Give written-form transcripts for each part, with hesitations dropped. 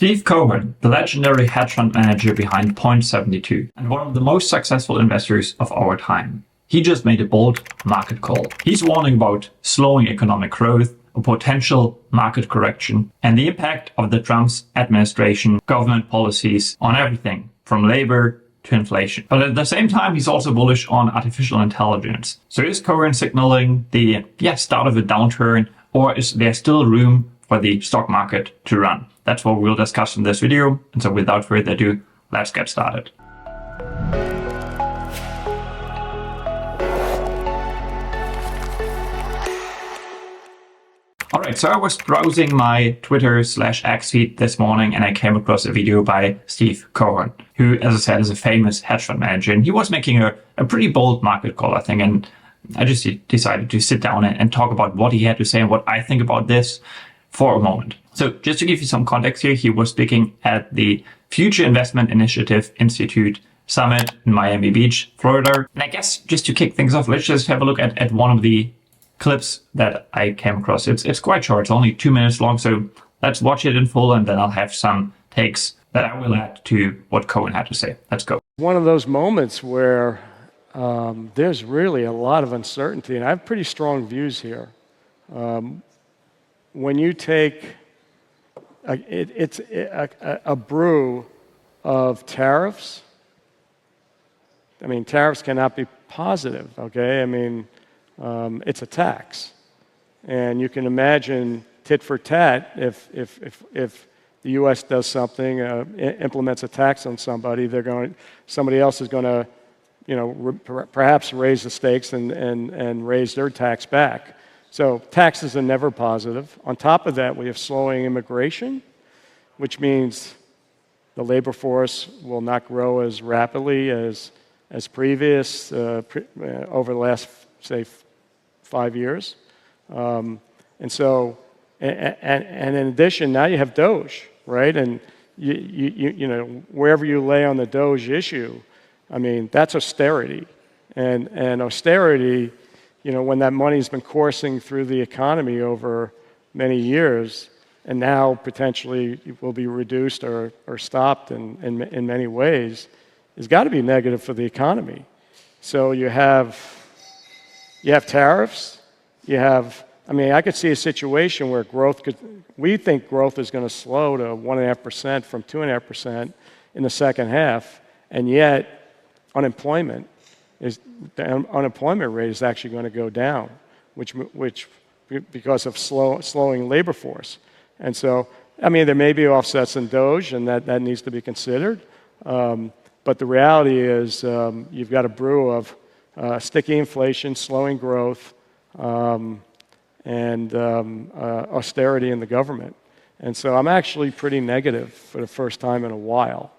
Steve Cohen, the legendary hedge fund manager behind Point72 and one of the most successful investors of our time. He just made a bold market call. He's warning about slowing economic growth, a potential market correction, and the impact of the Trump's administration government policies on everything from labor to inflation. But at the same time, he's also bullish on artificial intelligence. So is Cohen signaling the start of a downturn, or is there still room for the stock market to run? That's what we'll discuss in this video. And so without further ado, let's get started. Alright, so I was browsing my Twitter/X feed this morning and I came across a video by Steve Cohen, who, as I said, is a famous hedge fund manager. And he was making a pretty bold market call, I think. And I just decided to sit down and talk about what he had to say and what I think about this for a moment. So just to give you some context here, he was speaking at the Future Investment Initiative Institute Summit in Miami Beach, Florida. And I guess just to kick things off, let's just have a look at one of the clips that I came across. It's quite short. It's only 2 minutes long. So let's watch it in full and then I'll have some takes that I will add to what Cohen had to say. Let's go. One of those moments where there's really a lot of uncertainty, and I have pretty strong views here. When you take a brew of tariffs, I mean, tariffs cannot be positive, okay? I mean, it's a tax. And you can imagine tit for tat if the U.S. does something, implements a tax on somebody, somebody else is going to, perhaps raise the stakes and raise their tax back. So taxes are never positive. On top of that, we have slowing immigration, which means the labor force will not grow as rapidly as previous over the last, say, 5 years. And in addition, now you have Doge, right? And you know, wherever you lay on the Doge issue, I mean, that's austerity. And austerity, you know, when that money's been coursing through the economy over many years, and now potentially will be reduced or stopped in many ways, has got to be negative for the economy. So you have tariffs, I mean, I could see a situation where we think growth is going to slow to 1.5% from 2.5% in the second half, and yet the unemployment rate is actually going to go down, which because of slowing labor force. And so, I mean, there may be offsets in Doge, and that needs to be considered. But the reality is you've got a brew of sticky inflation, slowing growth, and austerity in the government. And so I'm actually pretty negative for the first time in a while.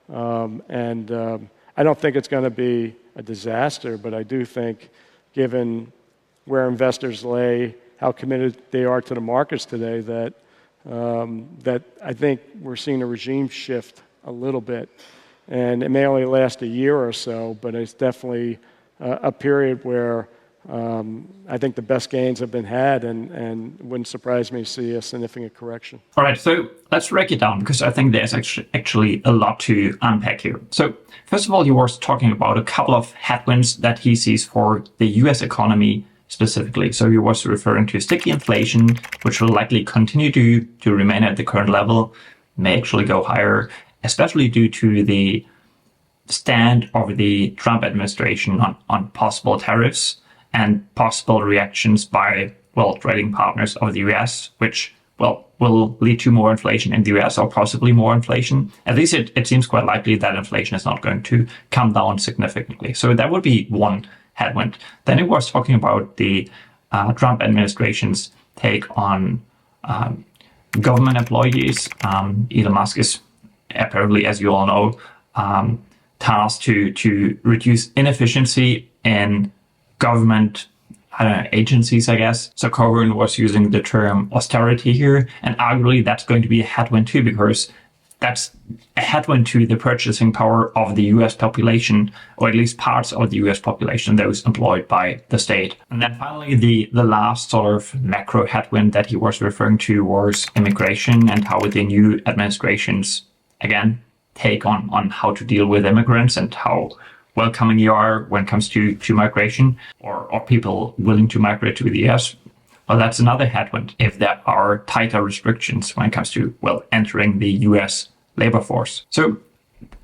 I don't think it's going to be a disaster, but I do think, given where investors lay, how committed they are to the markets today, that I think we're seeing a regime shift a little bit. And it may only last a year or so, but it's definitely a period where I think the best gains have been had, and wouldn't surprise me to see a significant correction. All right, so let's break it down, because I think there's actually a lot to unpack here. So first of all, he was talking about a couple of headwinds that he sees for the US economy specifically. So he was referring to sticky inflation, which will likely continue to remain at the current level, may actually go higher, especially due to the stand of the Trump administration on possible tariffs and possible reactions by, trading partners of the US, which, will lead to more inflation in the US, or possibly more inflation. At least it seems quite likely that inflation is not going to come down significantly. So that would be one headwind. Then he was talking about the Trump administration's take on government employees. Elon Musk is apparently, as you all know, tasked to reduce inefficiency in government agencies, I guess. So Cohen was using the term austerity here, and arguably that's going to be a headwind too, because that's a headwind to the purchasing power of the US population, or at least parts of the US population, those employed by the state. And then finally, the last sort of macro headwind that he was referring to was immigration and how the new administrations, again, take on how to deal with immigrants and how welcoming you are when it comes to migration or people willing to migrate to the US. Well, that's another headwind if there are tighter restrictions when it comes to, well, entering the US labor force. So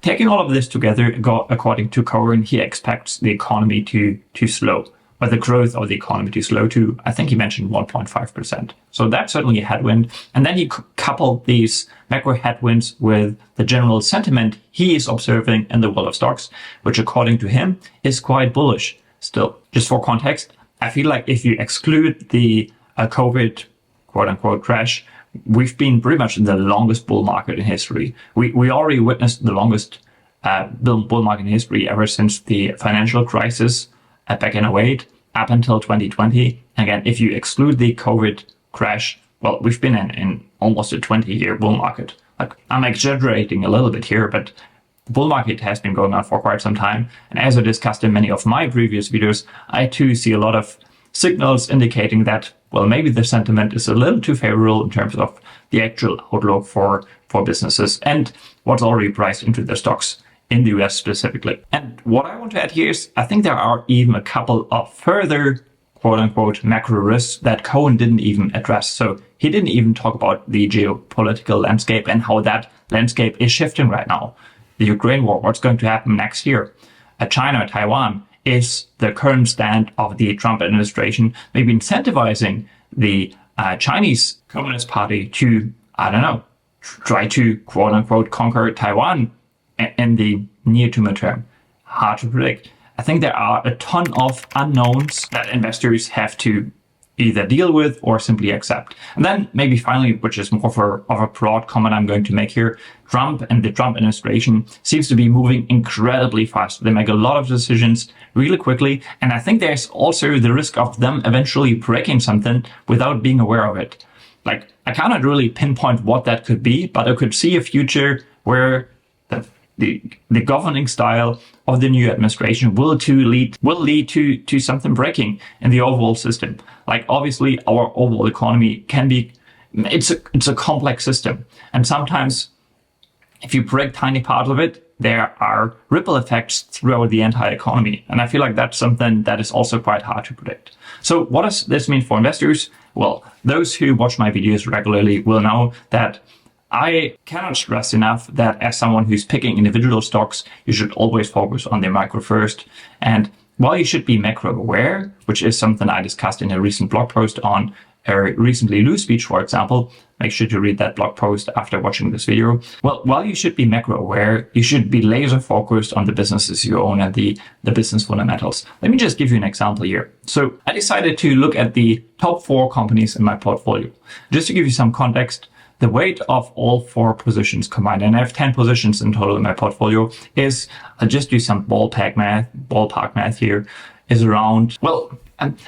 taking all of this together, according to Cohen, he expects the economy to slow, but the growth of the economy to slow to, I think he mentioned 1.5%. So that's certainly a headwind. And then he coupled these macro headwinds with the general sentiment he is observing in the world of stocks, which according to him is quite bullish still. Just for context, I feel like if you exclude the COVID quote unquote crash, we've been pretty much in the longest bull market in history. We already witnessed the longest bull market in history ever since the financial crisis back in 2008 up until 2020. Again, if you exclude the COVID crash, well, we've been in almost a 20-year bull market. Like, I'm exaggerating a little bit here, but the bull market has been going on for quite some time. And as I discussed in many of my previous videos, I too see a lot of signals indicating that, well, maybe the sentiment is a little too favorable in terms of the actual outlook for businesses and what's already priced into the stocks in the US specifically. And what I want to add here is I think there are even a couple of further quote unquote macro risks that Cohen didn't even address. So he didn't even talk about the geopolitical landscape and how that landscape is shifting right now. The Ukraine war, what's going to happen next year? China, Taiwan, is the current stand of the Trump administration maybe incentivizing the Chinese Communist Party to, I don't know, try to quote unquote conquer Taiwan in the near to midterm? Hard to predict. I think there are a ton of unknowns that investors have to either deal with or simply accept. And then maybe finally, which is more of a broad comment I'm going to make here, Trump and the Trump administration seems to be moving incredibly fast. They make a lot of decisions really quickly. And I think there's also the risk of them eventually breaking something without being aware of it. Like, I cannot really pinpoint what that could be, but I could see a future where the governing style of the new administration will lead to something breaking in the overall system. Like, obviously our overall economy can be, it's a complex system. And sometimes if you break tiny parts of it, there are ripple effects throughout the entire economy. And I feel like that's something that is also quite hard to predict. So what does this mean for investors? Well, those who watch my videos regularly will know that I cannot stress enough that as someone who's picking individual stocks, you should always focus on the micro first. And while you should be macro aware, which is something I discussed in a recent blog post on a recently loose speech, for example, make sure to read that blog post after watching this video. Well, while you should be macro aware, you should be laser focused on the businesses you own and the business fundamentals. Let me just give you an example here. So I decided to look at the top 4 companies in my portfolio. Just to give you some context, the weight of all 4 positions combined, and I have 10 positions in total in my portfolio, is, I'll just do some ballpark math here, is around, well,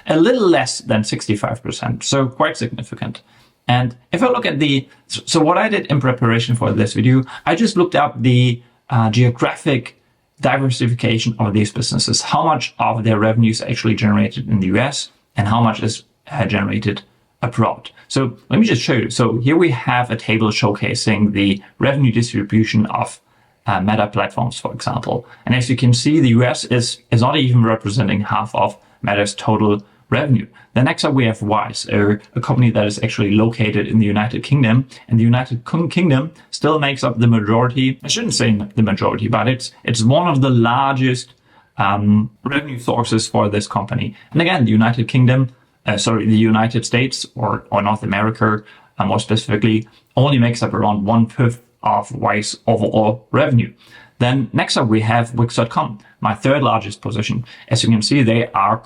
a little less than 65%. So quite significant. And if I look at so what I did in preparation for this video, I just looked up the geographic diversification of these businesses, how much of their revenue is actually generated in the US and how much is generated abroad. So let me just show you. So here we have a table showcasing the revenue distribution of Meta platforms, for example. And as you can see, the US is not even representing half of Meta's total revenue. Then next up, we have Wise, a company that is actually located in the United Kingdom. And the United Kingdom still makes up the majority. I shouldn't say the majority, but it's one of the largest revenue sources for this company. And again, the the United States or North America, more specifically, only makes up around 1/5 of Wise overall revenue. Then next up, we have Wix.com, my 3rd largest position. As you can see, they have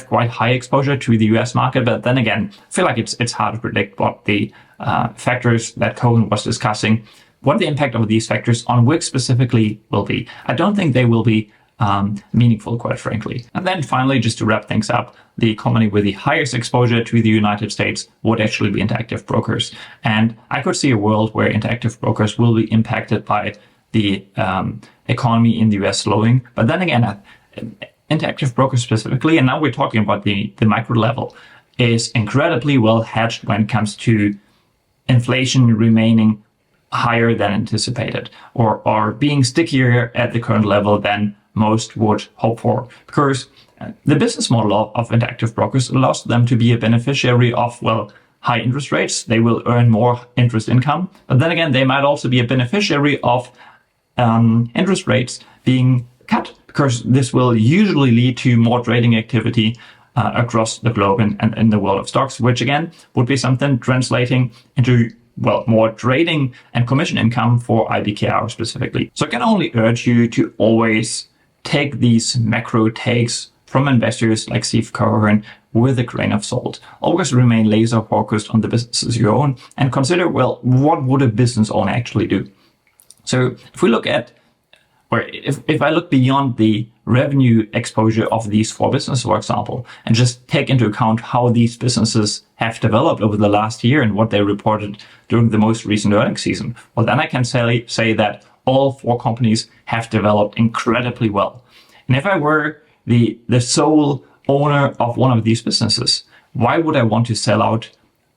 quite high exposure to the US market, but then again, I feel like it's hard to predict what the factors that Cohen was discussing, what the impact of these factors on Wix specifically will be. I don't think they will be meaningful, quite frankly. And then finally, just to wrap things up, the company with the highest exposure to the United States would actually be Interactive Brokers. And I could see a world where Interactive Brokers will be impacted by the economy in the US slowing. But then again, Interactive Brokers specifically, and now we're talking about the micro level, is incredibly well hedged when it comes to inflation remaining higher than anticipated, or being stickier at the current level than most would hope for. Because the business model of Interactive Brokers allows them to be a beneficiary of, well, high interest rates. They will earn more interest income. But then again, they might also be a beneficiary of interest rates being cut, because this will usually lead to more trading activity across the globe and in the world of stocks, which again would be something translating into, well, more trading and commission income for IBKR specifically. So I can only urge you to always take these macro takes from investors like Steve Cohen with a grain of salt. Always remain laser focused on the businesses you own and consider, well, what would a business owner actually do? So if we look at, or if I look beyond the revenue exposure of these four businesses, for example, and just take into account how these businesses have developed over the last year and what they reported during the most recent earnings season, well, then I can say that all four companies have developed incredibly well. And if I were the sole owner of one of these businesses, why would I want to sell out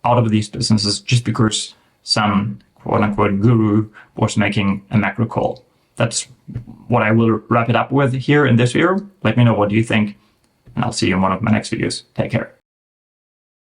of these businesses just because some quote unquote guru was making a macro call? That's what I will wrap it up with here in this video. Let me know what you think, and I'll see you in one of my next videos. Take care.